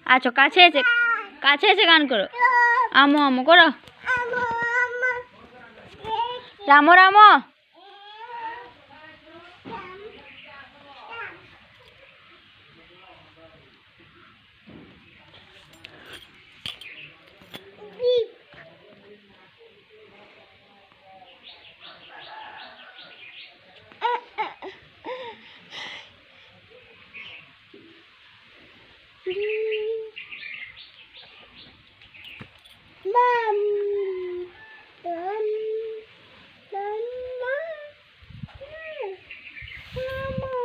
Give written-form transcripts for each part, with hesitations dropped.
আচ্ছা কাছে এসে গান করো। আমো আমো করো। রামো রামো।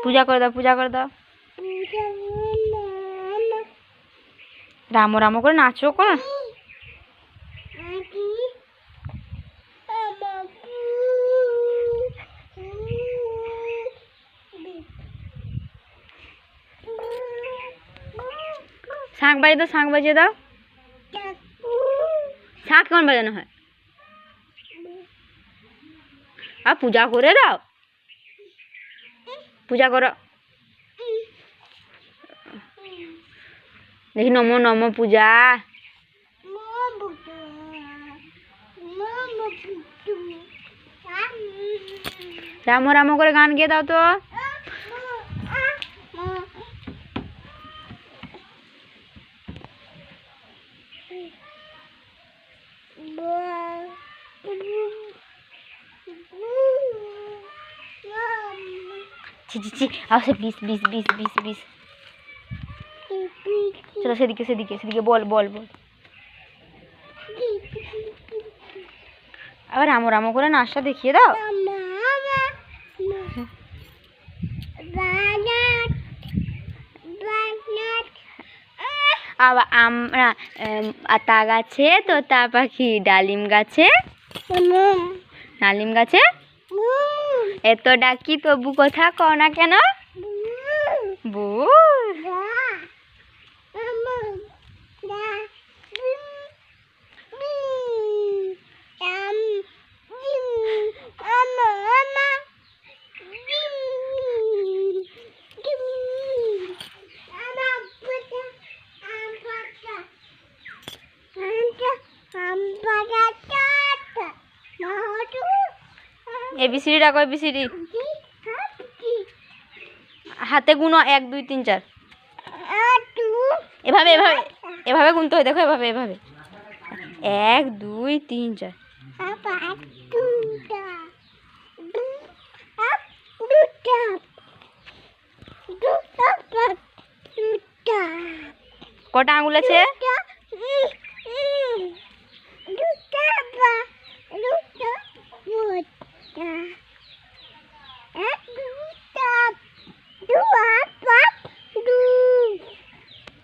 पूजा कर दो रामो रामो कर नाचो को शाँख बजे दो शाँख कौन बजाना है आप पूजा करे दाओ पूजा करो देखी नमो नमो पूजा रामो रामो करे गान गे दाओ तो ची आओ से 20 चलो सेदिके बोल अब रामो रामो करे नाचटा देखिए दाओ अब आमरा आता गाছে তোতা পাখি ডালিম গাছে এত ডাকি তবু কথা কও না কেন বু एबीसीडी डाको एबीसीडी हाथे गुनो 1 2 3 4 এভাবে এভাবে এভাবে গুনতে হয় দেখো এভাবে 1 2 3 4 কটা আঙ্গুল আছে